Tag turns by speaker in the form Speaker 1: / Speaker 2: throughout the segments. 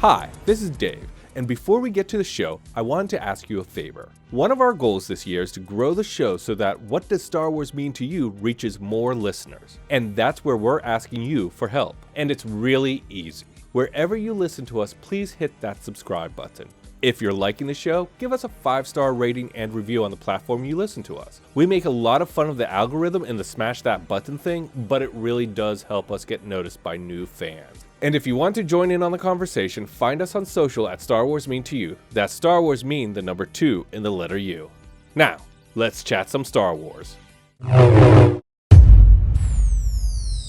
Speaker 1: Hi, this is Dave, and before we get to the show, I wanted to ask you a favor. One of our goals this year is to grow the show so that What Does Star Wars Mean to You reaches more listeners. And that's where we're asking you for help. And it's really easy. Wherever you listen to us, please hit that subscribe button. If you're liking the show, give us a 5-star rating and review on the platform you listen to us. We make a lot of fun of the algorithm and the smash that button thing, but it really does help us get noticed by new fans. And if you want to join in on the conversation, find us on social at Star Wars Mean to You. That's Star Wars Mean, the number 2 in the letter U. Now, let's chat some Star Wars.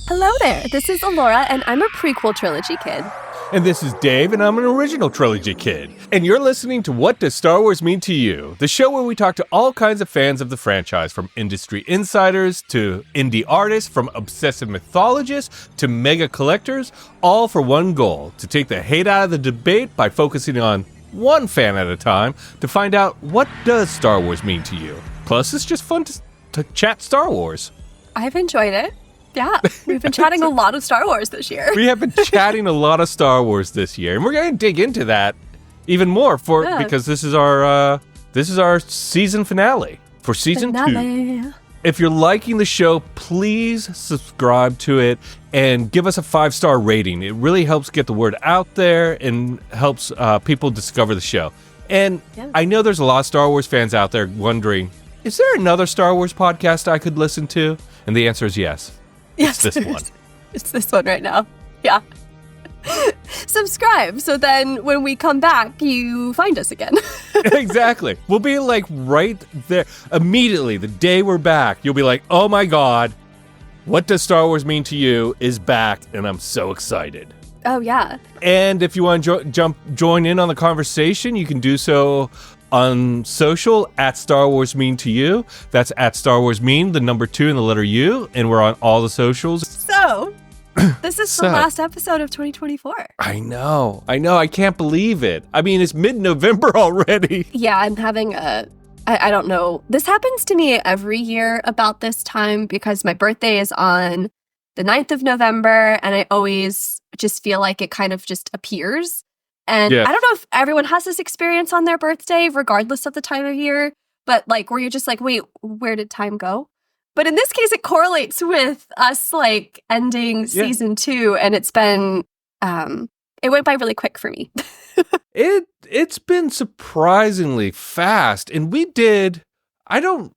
Speaker 2: Hello there, this is Elora, and I'm a prequel trilogy kid.
Speaker 1: And this is Dave, and I'm an original trilogy kid. And you're listening to What Does Star Wars Mean to You? The show where we talk to all kinds of fans of the franchise, from industry insiders to indie artists, from obsessive mythologists to mega collectors, all for one goal, to take the hate out of the debate by focusing on one fan at a time to find out what does Star Wars mean to you. Plus, it's just fun to chat Star Wars.
Speaker 2: I've enjoyed it. Yeah, we've been chatting a lot of Star Wars this year.
Speaker 1: We have been chatting a lot of Star Wars this year, and we're going to dig into that even more because this is our season finale for season 2. If you're liking the show, please subscribe to it and give us a 5-star rating. It really helps get the word out there and helps people discover the show. And I know there's a lot of Star Wars fans out there wondering, is there another Star Wars podcast I could listen to? And the answer is yes.
Speaker 2: Yes,
Speaker 1: it's this one.
Speaker 2: It's this one right now. Yeah. Subscribe, so then when we come back, you find us again.
Speaker 1: Exactly. We'll be like right there. Immediately, the day we're back, you'll be like, oh my God, What Does Star Wars Mean to You is back, and I'm so excited.
Speaker 2: Oh, yeah.
Speaker 1: And if you want to join in on the conversation, you can do so on social at Star Wars Mean to You. That's at Star Wars Mean, the number 2 and the letter U, and we're on all the socials.
Speaker 2: So, this is the last episode of 2024.
Speaker 1: I know. I can't believe it. I mean, it's mid-November already.
Speaker 2: Yeah, I'm having I don't know. This happens to me every year about this time because my birthday is on the 9th of November, and I always just feel like it kind of just appears. And I don't know if everyone has this experience on their birthday, regardless of the time of year, but like where you're just like, wait, where did time go? But in this case, it correlates with us like ending season 2, and it's been, it went by really quick for me.
Speaker 1: It's been surprisingly fast, and we did. I don't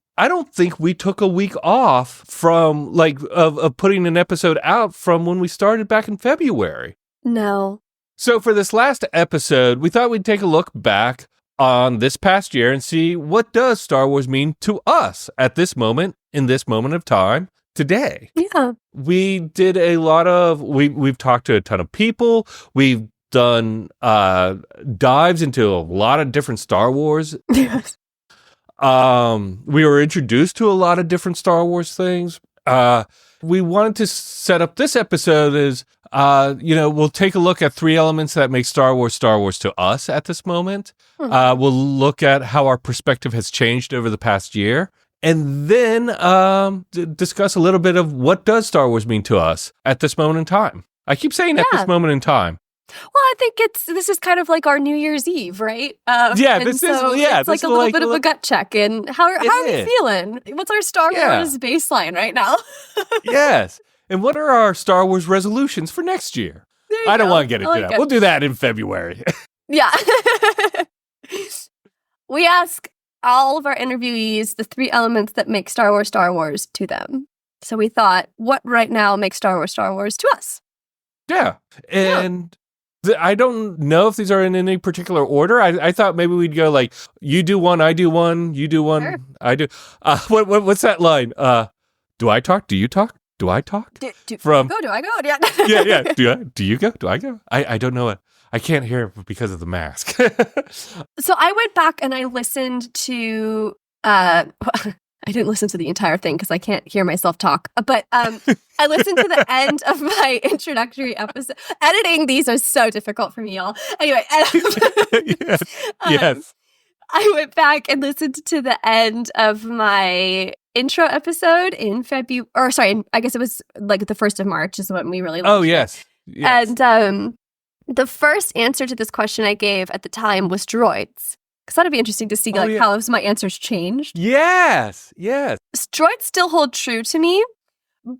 Speaker 1: think we took a week off from like of putting an episode out from when we started back in February.
Speaker 2: No.
Speaker 1: So for this last episode, we thought we'd take a look back on this past year and see what does Star Wars mean to us at this moment, in this moment of time, today.
Speaker 2: Yeah.
Speaker 1: We did a lot of, we've talked to a ton of people. We've done dives into a lot of different Star Wars.
Speaker 2: Yes.
Speaker 1: We were introduced to a lot of different Star Wars things. We wanted to set up this episode as, we'll take a look at 3 elements that make Star Wars to us at this moment. Mm-hmm. We'll look at how our perspective has changed over the past year. And then discuss a little bit of what does Star Wars mean to us at this moment in time. I keep saying at this moment in time.
Speaker 2: Well, I think this is kind of like our New Year's Eve, right? It's like a little bit of a gut check. And how are we feeling? What's our Star Wars baseline right now?
Speaker 1: Yes. And what are our Star Wars resolutions for next year? I don't want to get into that. We'll do that in February.
Speaker 2: Yeah. We ask all of our interviewees the 3 elements that make Star Wars to them. So we thought, what right now makes Star Wars to us?
Speaker 1: Yeah. And I don't know if these are in any particular order. I thought maybe we'd go like, you do one, I do one, you do one, sure. I do. What's that line? Do I talk? Do you talk? Do I talk?
Speaker 2: Do you go? Do I go? Yeah.
Speaker 1: Yeah. Do you go? Do I go? I don't know it. I can't hear it because of the mask.
Speaker 2: So I went back and I listened to, I didn't listen to the entire thing because I can't hear myself talk, but I listened to the end of my introductory episode. Editing these are so difficult for me, y'all. Anyway.
Speaker 1: Yes.
Speaker 2: I went back and listened to the end of my intro episode in February, I guess it was like the 1st of March is when we really launched.
Speaker 1: Oh, yes.
Speaker 2: And The first answer to this question I gave at the time was droids. Because that'd be interesting to see how have my answers changed.
Speaker 1: Yes.
Speaker 2: Droids still hold true to me.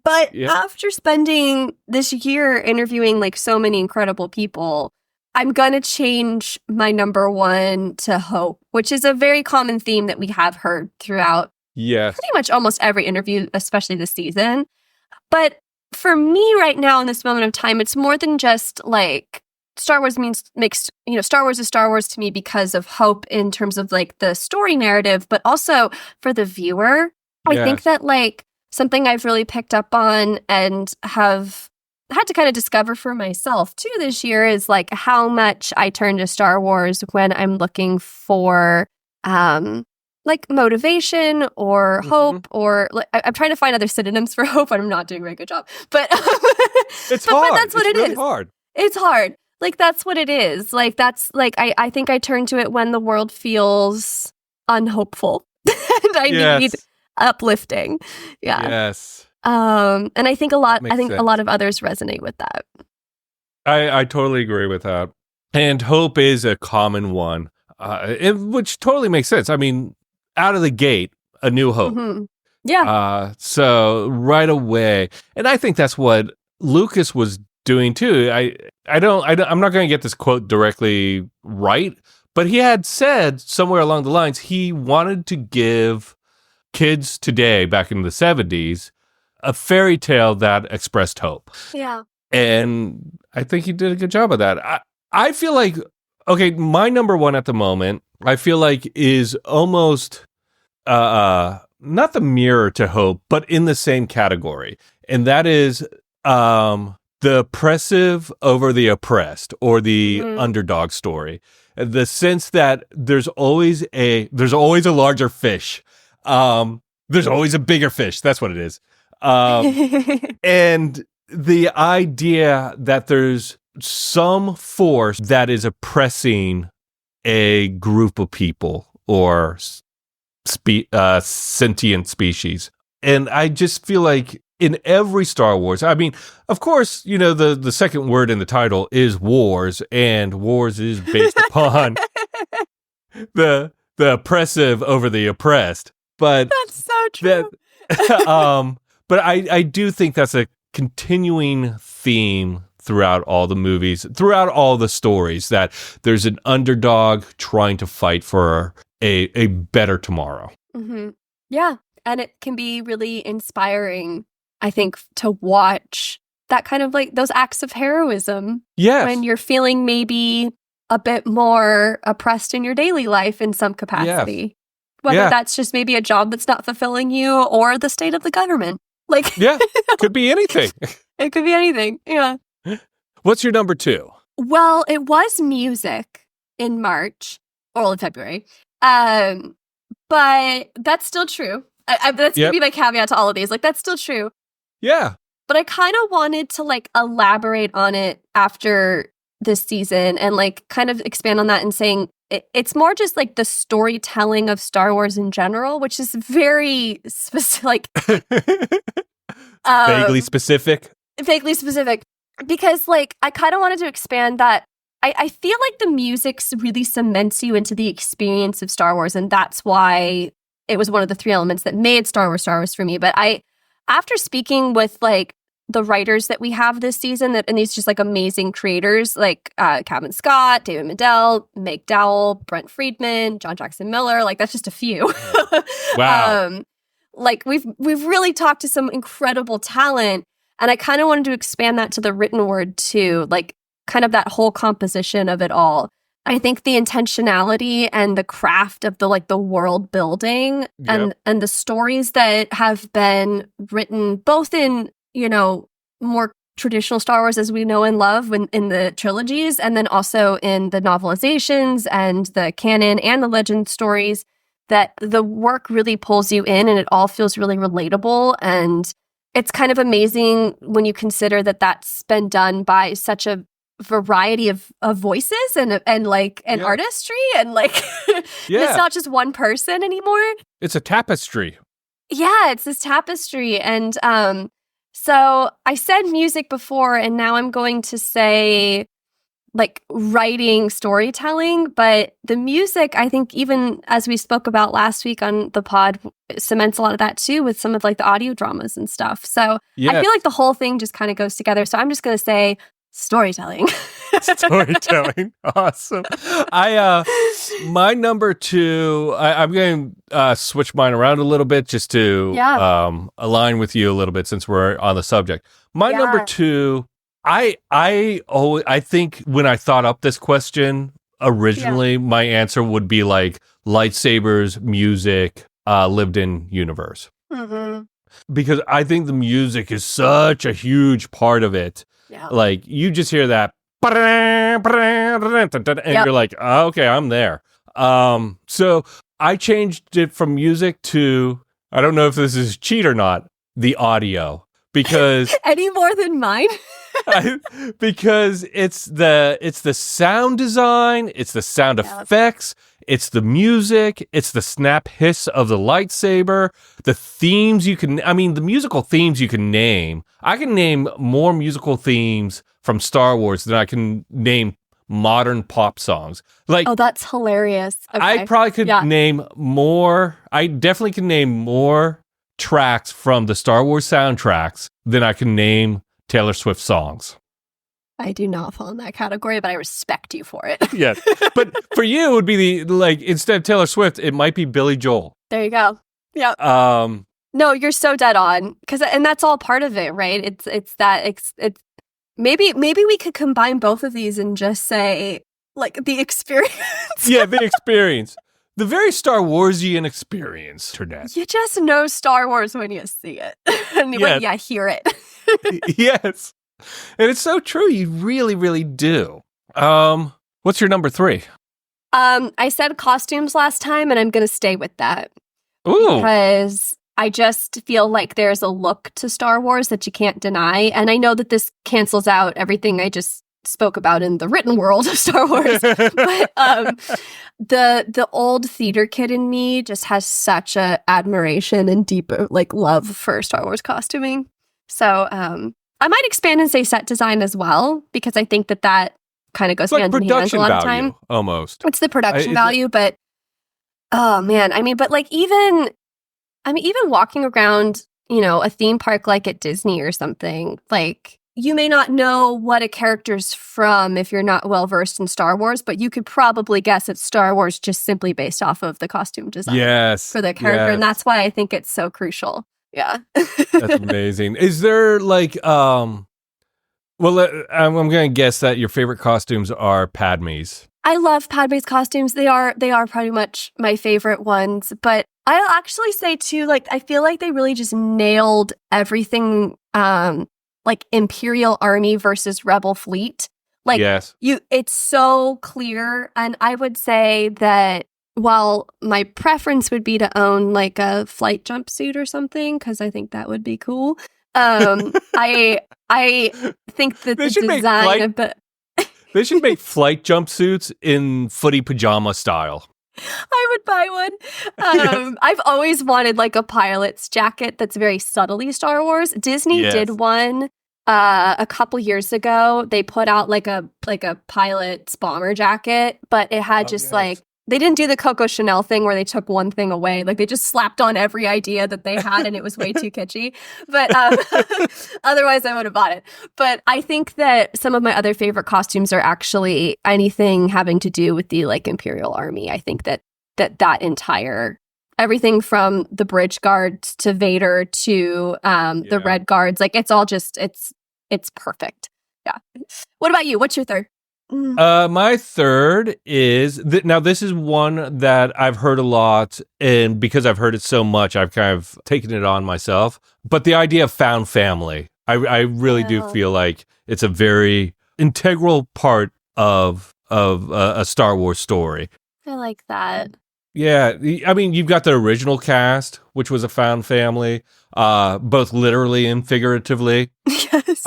Speaker 2: But after spending this year interviewing like so many incredible people, I'm going to change my number one to hope, which is a very common theme that we have heard throughout pretty much almost every interview, especially this season. But for me right now in this moment of time, it's more than just like Star Wars makes Star Wars is Star Wars to me because of hope in terms of like the story narrative, but also for the viewer. I think that like something I've really picked up on and have had to kind of discover for myself too this year is like how much I turn to Star Wars when I'm looking for like motivation or hope or like, I'm trying to find other synonyms for hope and I'm not doing a very good job. But
Speaker 1: it's hard.
Speaker 2: But that's what
Speaker 1: it's
Speaker 2: it
Speaker 1: really
Speaker 2: is.
Speaker 1: Hard.
Speaker 2: It's hard. Like that's what it is. Like that's like I think I turn to it when the world feels unhopeful and I need uplifting. Yeah.
Speaker 1: Yes.
Speaker 2: And I think a lot of others resonate with that.
Speaker 1: I totally agree with that. And hope is a common one, which totally makes sense. I mean, out of the gate, A New Hope.
Speaker 2: Mm-hmm. Yeah.
Speaker 1: So right away, and I think that's what Lucas was doing too. I'm not going to get this quote directly right, but he had said somewhere along the lines he wanted to give kids today, back in the 70s, a fairy tale that expressed hope.
Speaker 2: Yeah.
Speaker 1: And I think he did a good job of that. I feel like, okay, my number one at the moment, I feel like is almost not the mirror to hope, but in the same category. And that is the oppressive over the oppressed, or the underdog story. The sense that there's always a larger fish. There's always a bigger fish. That's what it is. And the idea that there's some force that is oppressing a group of people or sentient species. And I just feel like in every Star Wars, I mean, of course, you know, the second word in the title is wars, and wars is based upon the oppressive over the oppressed. But
Speaker 2: that's so true.
Speaker 1: But I do think that's a continuing theme throughout all the movies, throughout all the stories, that there's an underdog trying to fight for a better tomorrow.
Speaker 2: Mm-hmm. Yeah. And it can be really inspiring, I think, to watch that kind of like those acts of heroism.
Speaker 1: Yes.
Speaker 2: When you're feeling maybe a bit more oppressed in your daily life in some capacity. Yes. Whether that's just maybe a job that's not fulfilling you or the state of the government. Like,
Speaker 1: yeah, could be anything.
Speaker 2: It could be anything. Yeah.
Speaker 1: What's your number two?
Speaker 2: Well, it was music in March or in February. But that's still true. That's going to be my caveat to all of these. Like, that's still true.
Speaker 1: Yeah.
Speaker 2: But I kind of wanted to like elaborate on it after this season and like kind of expand on that and saying it's more just like the storytelling of Star Wars in general, which is very specific.
Speaker 1: Vaguely specific.
Speaker 2: Vaguely specific. Because like I kind of wanted to expand that. I feel like the music really cements you into the experience of Star Wars, and that's why it was one of the three elements that made Star Wars for me. But after speaking with like the writers that we have this season, and these just like amazing creators like Kevin Scott, David Mindell, Meg Dowell, Brent Friedman, John Jackson Miller, like that's just a few.
Speaker 1: Wow.
Speaker 2: Like we've really talked to some incredible talent, and I kind of wanted to expand that to the written word too, like kind of that whole composition of it all. I think the intentionality and the craft of the like the world building and the stories that have been written both in, you know, more traditional Star Wars as we know and love in the trilogies, and then also in the novelizations and the canon and the legend stories, that the work really pulls you in and it all feels really relatable. And it's kind of amazing when you consider that that's been done by such a variety of voices and artistry, and like it's not just one person anymore.
Speaker 1: It's a tapestry.
Speaker 2: Yeah, it's this tapestry. And so I said music before, and now I'm going to say like writing storytelling, but the music, I think, even as we spoke about last week on the pod, cements a lot of that too with some of like the audio dramas and stuff. So I feel like the whole thing just kind of goes together. So I'm just going to say storytelling.
Speaker 1: Storytelling. Awesome. My number 2, I'm going to switch mine around a little bit just to align with you a little bit since we're on the subject. My number 2, I think when I thought up this question originally, my answer would be like lightsabers, music, lived in universe. Mm-hmm. Because I think the music is such a huge part of it. Yeah. Like you just hear that and you're like, oh, okay, I'm there. So I changed it from music to, I don't know if this is cheat or not, the audio. Because
Speaker 2: any more than mine?
Speaker 1: Because it's the sound design, it's the sound effects, it's the music, it's the snap hiss of the lightsaber, the themes the musical themes you can name. I can name more musical themes from Star Wars than I can name modern pop songs. Like,
Speaker 2: oh, that's hilarious. Okay.
Speaker 1: I probably could name more. I definitely can name more tracks from the Star Wars soundtracks than I can name Taylor Swift songs.
Speaker 2: I do not fall in that category, but I respect you for it.
Speaker 1: Yeah. But for you, it would be instead of Taylor Swift, it might be Billy Joel.
Speaker 2: There you go. Yeah. No, you're so dead on. And that's all part of it, right? It's maybe we could combine both of these and just say, like, the experience.
Speaker 1: Yeah, the experience. The very Star Warsian experience, Ternette.
Speaker 2: You just know Star Wars when you see it. And when you hear it.
Speaker 1: Yes. And it's so true. You really, really do. What's your number 3?
Speaker 2: I said costumes last time, and I'm going to stay with that.
Speaker 1: Ooh.
Speaker 2: Because I just feel like there's a look to Star Wars that you can't deny. And I know that this cancels out everything I just spoke about in the written world of Star Wars. But the old theater kid in me just has such a admiration and deep love for Star Wars costuming. So I might expand and say set design as well, because I think that kind of goes hand in hand a lot of time.
Speaker 1: Almost.
Speaker 2: It's the production value, but oh man, even walking around, a theme park like at Disney or something, like you may not know what a character's from if you're not well versed in Star Wars, but you could probably guess it's Star Wars just simply based off of the costume design for the character.
Speaker 1: Yes.
Speaker 2: And that's why I think it's so crucial. Yeah.
Speaker 1: That's amazing. Is there I'm going to guess that your favorite costumes are Padme's.
Speaker 2: I love Padme's costumes. They are pretty much my favorite ones, but I'll actually say too, I feel like they really just nailed everything, Imperial Army versus Rebel Fleet.
Speaker 1: Yes.
Speaker 2: It's so clear. And I would say that while my preference would be to own a flight jumpsuit or something, because I think that would be cool. I think that the design of the
Speaker 1: they should make flight jumpsuits in footy pajama style.
Speaker 2: I would buy one.
Speaker 1: Yes.
Speaker 2: I've always wanted a pilot's jacket that's very subtly Star Wars. Disney did one a couple years ago. They put out a pilot's bomber jacket, but it had they didn't do the Coco Chanel thing where they took one thing away. They just slapped on every idea that they had, and it was way too kitschy. But otherwise, I would have bought it. But I think that some of my other favorite costumes are actually anything having to do with the Imperial Army. I think that entire everything from the bridge guards to Vader to the Red Guards, it's all just it's perfect. Yeah. What about you? What's your third?
Speaker 1: My third is now this is one that I've heard a lot, and because I've heard it so much, I've kind of taken it on myself. But the idea of found family, I really do feel like it's a very integral part of a Star Wars story.
Speaker 2: I like that.
Speaker 1: Yeah, you've got the original cast, which was a found family, both literally and figuratively.
Speaker 2: Yes.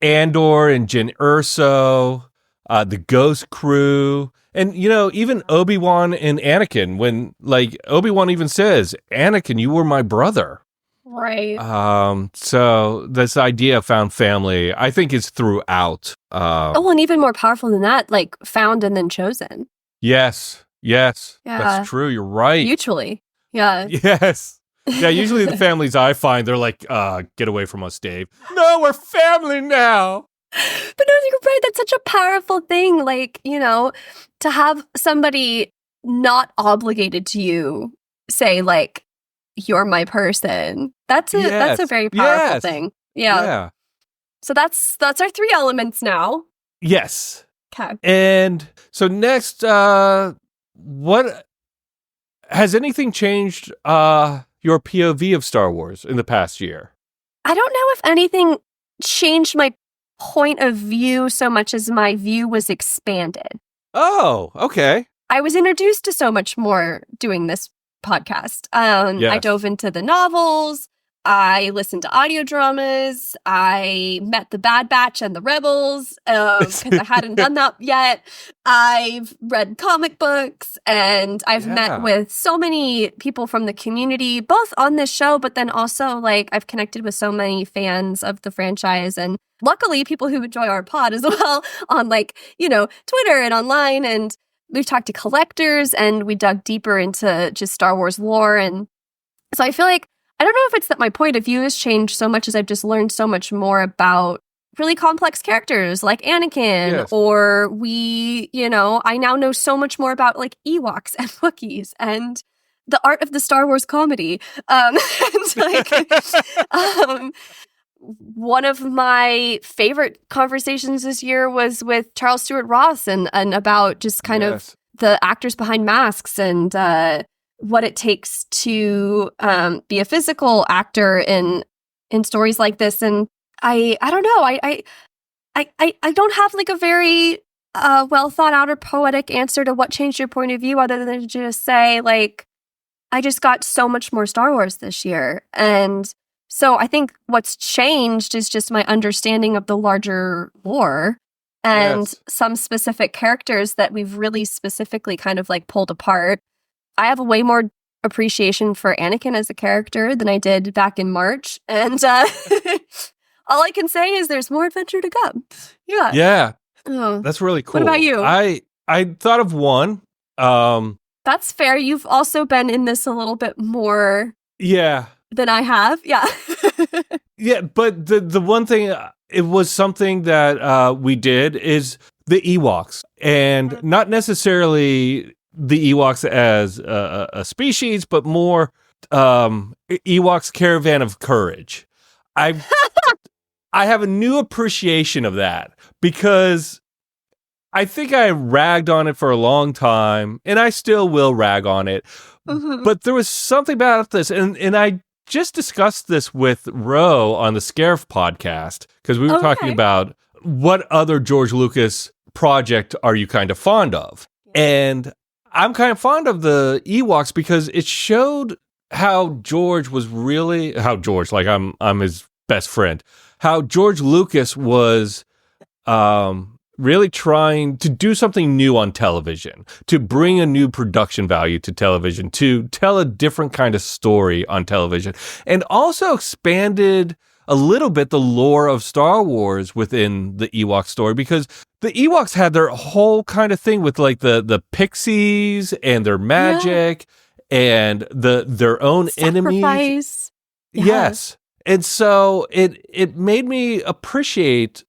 Speaker 1: Andor and Jyn Erso, the Ghost Crew, and even Obi-Wan and Anakin. When Obi-Wan even says, "Anakin, you were my brother."
Speaker 2: Right.
Speaker 1: So this idea of found family, I think, is throughout.
Speaker 2: And even more powerful than that, like found and then chosen.
Speaker 1: Yes,
Speaker 2: Yeah.
Speaker 1: that's true. You're right.
Speaker 2: Mutually. Yeah.
Speaker 1: Yes. Yeah, usually the families I find, they're like, get away from us, Dave. No, we're family now.
Speaker 2: But no, you're right. That's such a powerful thing. Like, to have somebody not obligated to you say, like, you're my person. That's a very powerful thing. Yeah. So that's our 3 elements now.
Speaker 1: Yes.
Speaker 2: Okay.
Speaker 1: And so next, what has anything changed your POV of Star Wars in the past year?
Speaker 2: I don't know if anything changed my point of view so much as my view was expanded.
Speaker 1: Oh, okay.
Speaker 2: I was introduced to so much more doing this podcast. I dove into the novels. I listened to audio dramas. I met the Bad Batch and the Rebels because I hadn't done that yet. I've read comic books and I've met with so many people from the community, both on this show, but then also like I've connected with so many fans of the franchise and luckily people who enjoy our pod as well on like, Twitter and online. And we've talked to collectors and we dug deeper into just Star Wars lore. And so I feel like I don't know if it's that my point of view has changed so much as I've just learned so much more about really complex characters like Anakin, or I now know so much more about like Ewoks and Wookiees and the art of the Star Wars comedy. One of my favorite conversations this year was with Charles Stewart Ross and about just kind of the actors behind masks and what it takes to be a physical actor in stories like this. And I don't know. I don't have like a very well thought out or poetic answer to what changed your point of view other than to just say like I just got so much more Star Wars this year. And so I think what's changed is just my understanding of the larger lore and some specific characters that we've really specifically kind of like pulled apart. I have a way more appreciation for Anakin as a character than I did back in March. And all I can say is there's more adventure to come. Yeah.
Speaker 1: Yeah.
Speaker 2: Oh.
Speaker 1: That's really cool.
Speaker 2: What about you?
Speaker 1: I thought of one.
Speaker 2: That's fair. You've also been in this a little bit more than I have. Yeah.
Speaker 1: Yeah, but the one thing, it was something that we did is the Ewoks. And not necessarily the Ewoks as a species, but more Ewoks Caravan of Courage. I have a new appreciation of that because I think I ragged on it for a long time, and I still will rag on it. Mm-hmm. But there was something about this, and I just discussed this with Ro on the Scarif podcast because we were talking about what other George Lucas project are you kind of fond of, and I'm kind of fond of the Ewoks because it showed how George, like I'm his best friend, how George Lucas was really trying to do something new on television, to bring a new production value to television, to tell a different kind of story on television, and also expanded a little bit the lore of Star Wars within the Ewok story, because the Ewoks had their whole kind of thing with like the pixies and their magic and their own enemies.
Speaker 2: Yeah.
Speaker 1: Yes. And so it made me appreciate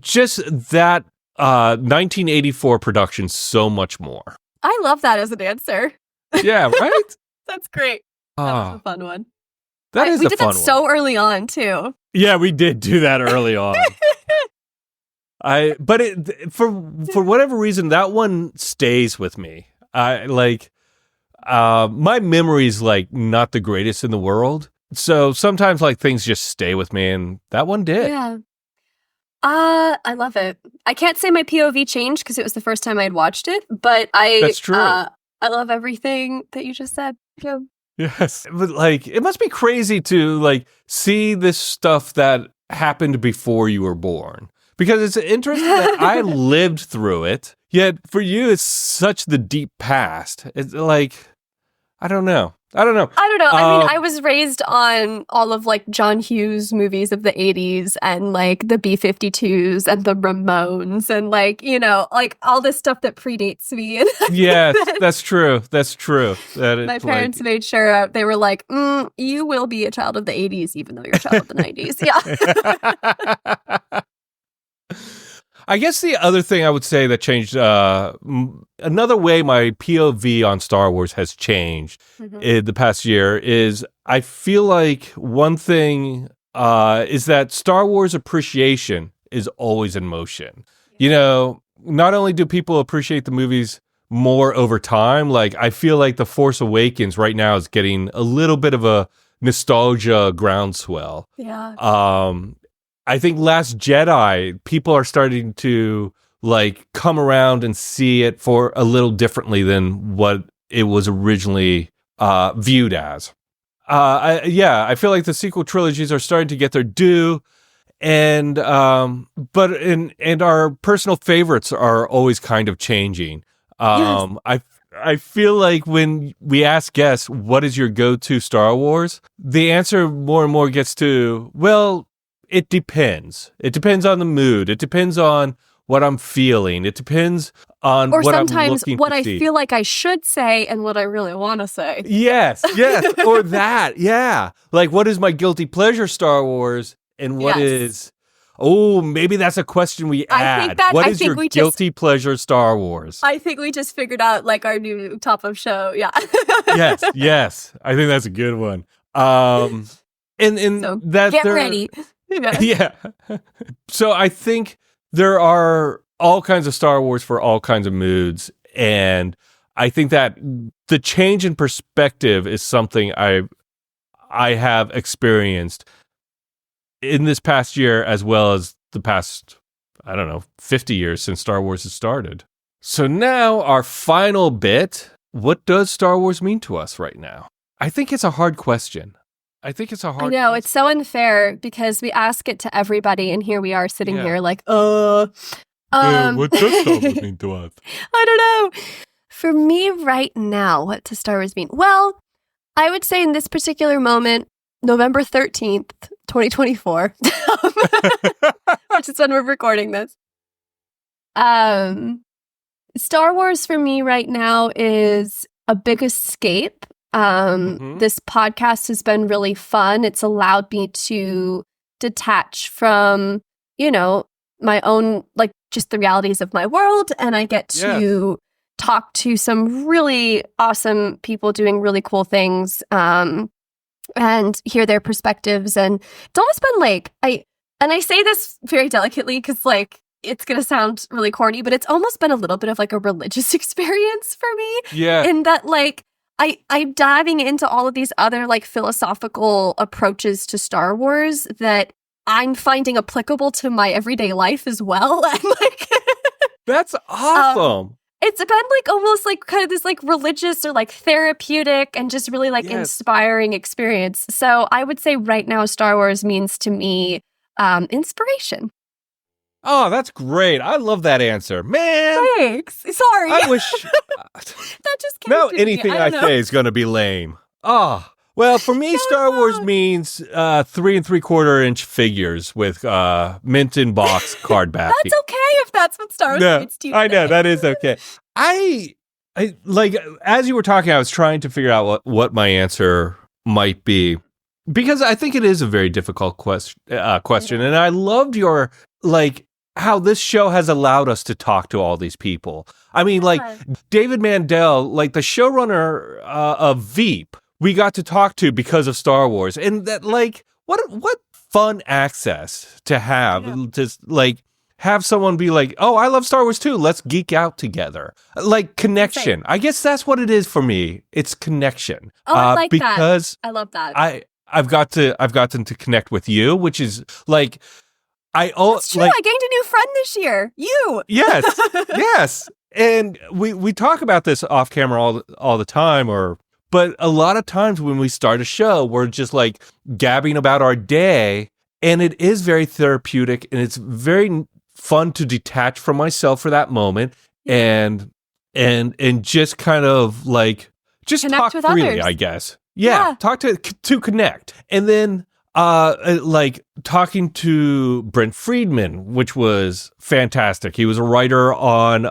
Speaker 1: just that 1984 production so much more.
Speaker 2: I love that as an answer.
Speaker 1: Yeah, right?
Speaker 2: That's great. That was a fun one.
Speaker 1: We
Speaker 2: did that so early on too.
Speaker 1: Yeah, we did do that early on. But for whatever reason, that one stays with me. My memory's like not the greatest in the world. So sometimes like things just stay with me, and that one did.
Speaker 2: Yeah. I love it. I can't say my POV changed because it was the first time I had watched it, but
Speaker 1: That's true.
Speaker 2: I love everything that you just said. Yeah.
Speaker 1: Yes. But like it must be crazy to like see this stuff that happened before you were born. Because it's interesting that I lived through it, yet for you it's such the deep past. It's like I don't know. I don't know.
Speaker 2: I don't know. I mean, I was raised on all of like John Hughes movies of the 80s and like the B-52s and the Ramones and like, you know, like all this stuff that predates me. And
Speaker 1: Yes, that's true. That's true.
Speaker 2: My parents made sure they were like, you will be a child of the 80s, even though you're a child of the 90s. Yeah.
Speaker 1: I guess the other thing I would say that changed, another way my POV on Star Wars has changed in the past year is I feel like one thing is that Star Wars appreciation is always in motion. You know, not only do people appreciate the movies more over time, like I feel like The Force Awakens right now is getting a little bit of a nostalgia groundswell.
Speaker 2: Yeah.
Speaker 1: I think Last Jedi, people are starting to like come around and see it for a little differently than what it was originally viewed as. I feel like the sequel trilogies are starting to get their due, and but our personal favorites are always kind of changing.
Speaker 2: Yes.
Speaker 1: I feel like when we ask guests, what is your go-to Star Wars? The answer more and more gets to, well, it depends. It depends on the mood. It depends on what I'm feeling. It depends on
Speaker 2: or
Speaker 1: what I'm
Speaker 2: sometimes
Speaker 1: looking
Speaker 2: what
Speaker 1: to
Speaker 2: I
Speaker 1: see.
Speaker 2: feel like I should say and what I really want to say.
Speaker 1: Yes, or that, yeah. Like, what is my guilty pleasure Star Wars, and what is... Oh, maybe that's a question we add. What is your guilty pleasure Star Wars?
Speaker 2: I think we just figured out like our new top of show. Yeah.
Speaker 1: Yes. I think that's a good one. And
Speaker 2: so
Speaker 1: that
Speaker 2: get ready.
Speaker 1: Yeah. So I think there are all kinds of Star Wars for all kinds of moods, and I think that the change in perspective is something I have experienced in this past year as well as the past, 50 years since Star Wars has started. So now our final bit, what does Star Wars mean to us right now? I think it's a hard question. I know,
Speaker 2: it's so unfair because we ask it to everybody and here we are sitting here like, what
Speaker 1: does Star Wars mean to us?
Speaker 2: I don't know. For me right now, what does Star Wars mean? Well, I would say in this particular moment, November 13th, 2024, which is when we're recording this. Star Wars for me right now is a big escape. This podcast has been really fun. It's allowed me to detach from, my own, like just the realities of my world. And I get to talk to some really awesome people doing really cool things, and hear their perspectives. And it's almost been like, I say this very delicately because like, it's going to sound really corny, but it's almost been a little bit of like a religious experience for me.
Speaker 1: Yeah.
Speaker 2: In that like, I'm diving into all of these other like philosophical approaches to Star Wars that I'm finding applicable to my everyday life as well. And like,
Speaker 1: that's awesome.
Speaker 2: It's been like almost like kind of this like religious or like therapeutic and just really like inspiring experience. So I would say right now Star Wars means to me inspiration.
Speaker 1: Oh, that's great. I love that answer. Man.
Speaker 2: Thanks. Sorry.
Speaker 1: I wish...
Speaker 2: that just came
Speaker 1: now
Speaker 2: to
Speaker 1: anything
Speaker 2: me.
Speaker 1: I say is going to be lame. Oh, well, for me, Star Wars means 3 3/4 inch figures with mint in box card backing.
Speaker 2: That's okay if that's what Star Wars means to you.
Speaker 1: I know, that is okay. I like, as you were talking, I was trying to figure out what my answer might be, because I think it is a very difficult question. And I loved your, like, how this show has allowed us to talk to all these people. I mean, like, David Mandel, like the showrunner of Veep, we got to talk to because of Star Wars. And that, like, what fun access to have, to, like, have someone be like, oh, I love Star Wars too. Let's geek out together. Like, connection. I guess that's what it is for me. It's connection.
Speaker 2: Oh, I like that.
Speaker 1: Because
Speaker 2: I love that.
Speaker 1: I've gotten to connect with you, which is like,
Speaker 2: That's true.
Speaker 1: Like,
Speaker 2: I gained a new friend this year. You.
Speaker 1: Yes. Yes. And we talk about this off camera all the time, but a lot of times when we start a show, we're just like gabbing about our day, and it is very therapeutic, and it's very fun to detach from myself for that moment and just kind of like just
Speaker 2: Connect
Speaker 1: talk
Speaker 2: with
Speaker 1: freely,
Speaker 2: others.
Speaker 1: I guess. Yeah, talk to connect. And then like talking to Brent Friedman, which was fantastic. He was a writer on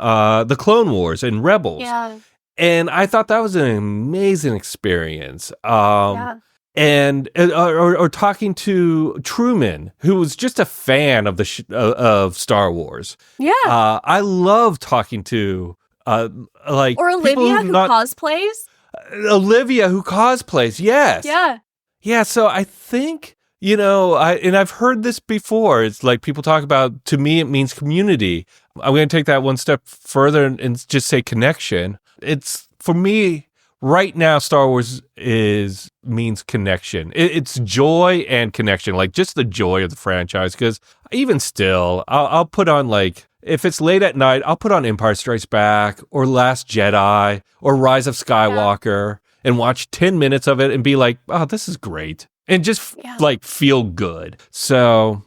Speaker 1: the Clone Wars and Rebels.
Speaker 2: Yeah.
Speaker 1: And I thought that was an amazing experience.
Speaker 2: Yeah.
Speaker 1: And or talking to Truman, who was just a fan of the of Star Wars.
Speaker 2: Yeah.
Speaker 1: I love talking to like
Speaker 2: Or Olivia who cosplays.
Speaker 1: Olivia who cosplays. Yes.
Speaker 2: Yeah.
Speaker 1: Yeah. So I think, you know, I've heard this before. It's like people talk about, to me, it means community. I'm going to take that one step further and just say connection. It's, for me, right now, Star Wars means connection. It's joy and connection, like just the joy of the franchise. Because even still, I'll put on, like, if it's late at night, I'll put on Empire Strikes Back or Last Jedi or Rise of Skywalker and watch 10 minutes of it and be like, oh, this is great. And just like feel good. So,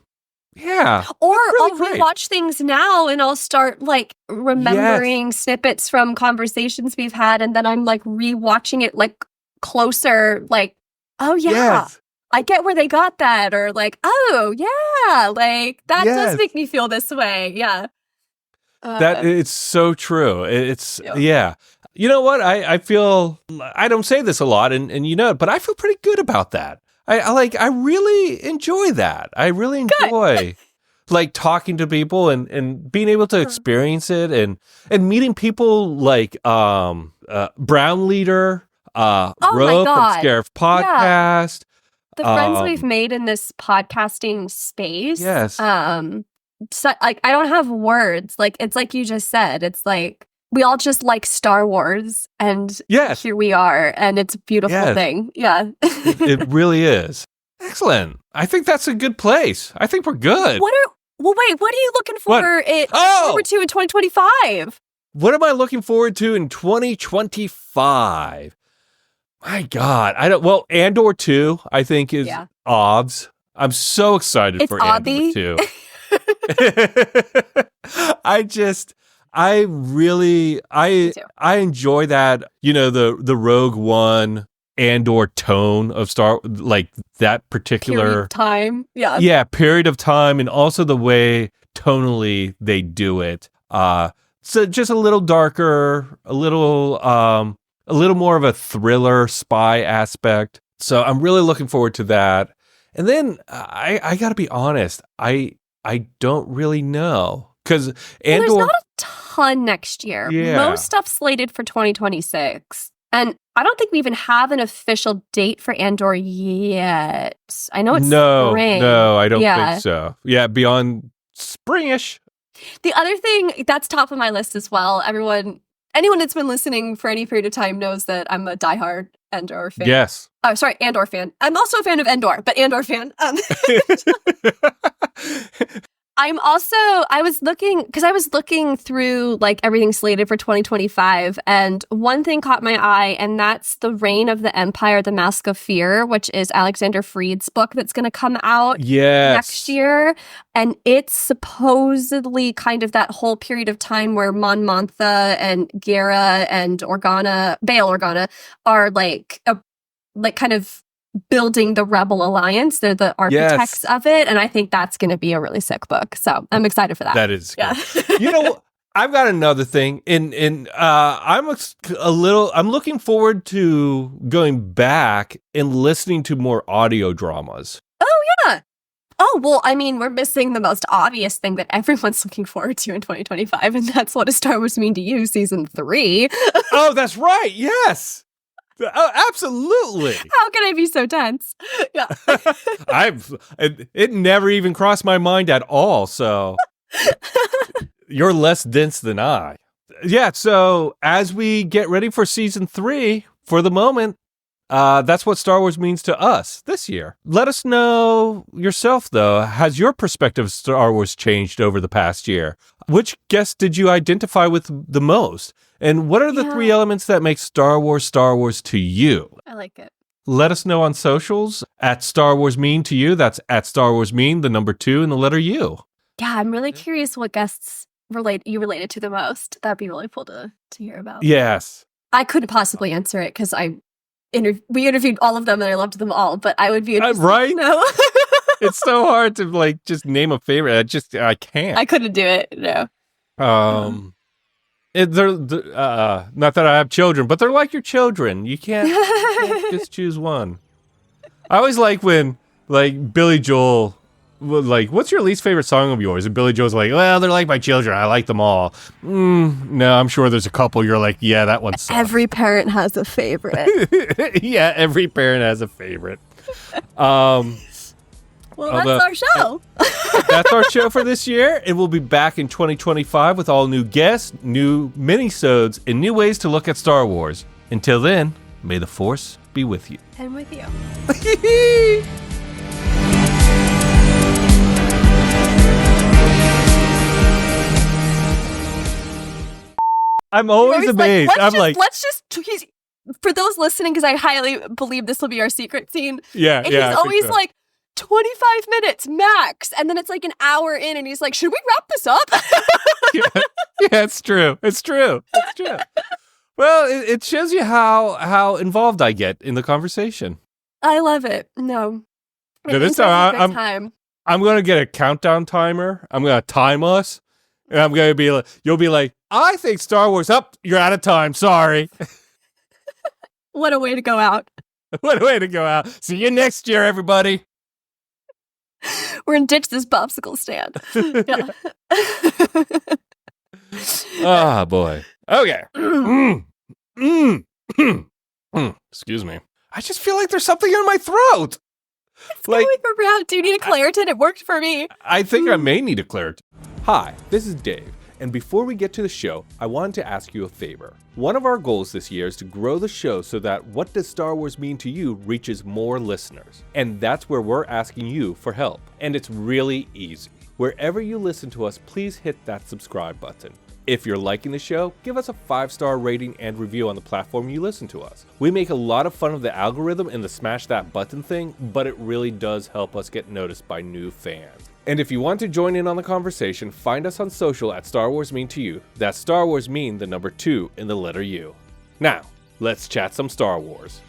Speaker 1: yeah.
Speaker 2: Or
Speaker 1: really
Speaker 2: I'll
Speaker 1: great.
Speaker 2: rewatch things now and I'll start like remembering snippets from conversations we've had. And then I'm like rewatching it like closer, like, oh yeah, I get where they got that. Or like, oh yeah, like that does make me feel this way. Yeah.
Speaker 1: That it's so true. It's You know what? I feel, I don't say this a lot and you know it, but I feel pretty good about that. I really enjoy that. I really enjoy like talking to people and being able to experience it and meeting people like Brown Leader, Rope and Scarif Podcast.
Speaker 2: The friends we've made in this podcasting space.
Speaker 1: Yes.
Speaker 2: So, like, I don't have words. Like, it's like you just said. It's like we all just like Star Wars, and here we are, and it's a beautiful thing. Yeah,
Speaker 1: it really is. Excellent. I think that's a good place. I think we're good.
Speaker 2: What are you looking forward to in 2025?
Speaker 1: What am I looking forward to in 2025? My God, Andor 2, I think is obs. I'm so excited for Andor 2. I enjoy that, you know, the Rogue One Andor tone of like that particular
Speaker 2: period of time.
Speaker 1: Period of time, and also the way tonally they do it. So just a little darker, a little more of a thriller spy aspect. So I'm really looking forward to that. And then I got to be honest, I don't really know. Because
Speaker 2: there's not a ton next year.
Speaker 1: Yeah.
Speaker 2: Most stuff's slated for 2026. And I don't think we even have an official date for Andor yet. I know it's spring.
Speaker 1: No, I don't think so. Yeah, beyond springish.
Speaker 2: The other thing that's top of my list as well, anyone that's been listening for any period of time knows that I'm a diehard Andor fan.
Speaker 1: Yes.
Speaker 2: Oh, sorry, Andor fan. I'm also a fan of Endor, but Andor fan. I was looking through like everything slated for 2025, and one thing caught my eye, and that's The Reign of the Empire, The Mask of Fear, which is Alexander Freed's book that's going to come out next year. And it's supposedly kind of that whole period of time where Mon Mothma and Gera and Bail Organa are like kind of building the Rebel Alliance. They're the architects of it, and I think that's going to be a really sick book. So I'm excited for that.
Speaker 1: That is good. You know, I've got another thing, and I'm looking forward to going back and listening to more audio dramas.
Speaker 2: Oh yeah. Oh well, I mean, we're missing the most obvious thing that everyone's looking forward to in 2025, and that's What Does Star Wars Mean to You, Season 3.
Speaker 1: Oh, that's right. Yes. Oh, absolutely.
Speaker 2: How can I be so tense? Yeah.
Speaker 1: It never even crossed my mind at all. So you're less dense than I. Yeah. So as we get ready for season 3, for the moment, that's what Star Wars means to us this year. Let us know yourself, though. Has your perspective of Star Wars changed over the past year? Which guest did you identify with the most? And what are the 3 elements that make Star Wars to you?
Speaker 2: I like it.
Speaker 1: Let us know on socials at Star Wars Mean to You. That's at Star Wars Mean, the number 2 and the letter U.
Speaker 2: Yeah, I'm really curious what guests you related to the most. That'd be really cool to hear about.
Speaker 1: Yes.
Speaker 2: I couldn't possibly answer it because we interviewed all of them and I loved them all, but I would be interested.
Speaker 1: Right?
Speaker 2: No.
Speaker 1: It's so hard to like just name a favorite. I can't.
Speaker 2: I couldn't do it. No.
Speaker 1: They're not that I have children, but they're like your children. You can't just choose one. I always like when like Billy Joel, like, what's your least favorite song of yours? And Billy Joel's like, well, they're like my children. I like them all. No, I'm sure there's a couple. You're like, yeah, that one sucks.
Speaker 2: Every parent has a favorite.
Speaker 1: Yeah, every parent has a favorite.
Speaker 2: Well, that's our show.
Speaker 1: That's our show for this year. It will be back in 2025 with all new guests, new mini-sodes, and new ways to look at Star Wars. Until then, may the Force be with you.
Speaker 2: And with you.
Speaker 1: I'm always amazed.
Speaker 2: For those listening, because I highly believe this will be our secret scene.
Speaker 1: Yeah,
Speaker 2: and he's always like, 25 minutes max. And then it's like an hour in and he's like, should we wrap this up?
Speaker 1: Yeah, it's true. It's true. Well, it shows you how involved I get in the conversation.
Speaker 2: I love it. No.
Speaker 1: This time I'm going to get a countdown timer. I'm going to time us. And I'm going to be like, you'll be like, I think Star Wars, you're out of time. Sorry.
Speaker 2: What a way to go out.
Speaker 1: What a way to go out. See you next year, everybody.
Speaker 2: We're going to ditch this popsicle stand.
Speaker 1: Ah, boy. Okay. Excuse me. I just feel like there's something in my throat.
Speaker 2: It's going around. Do you need a Claritin? It worked for me.
Speaker 1: I think I may need a Claritin. Hi, this is Dave. And before we get to the show, I wanted to ask you a favor. One of our goals this year is to grow the show so that What Does Star Wars Mean to You reaches more listeners. And that's where we're asking you for help. And it's really easy. Wherever you listen to us, please hit that subscribe button. If you're liking the show, give us a 5-star rating and review on the platform you listen to us. We make a lot of fun of the algorithm and the smash that button thing, but it really does help us get noticed by new fans. And if you want to join in on the conversation, find us on social at Star Wars Mean to You. That's Star Wars Mean, the number 2 in the letter U. Now, let's chat some Star Wars.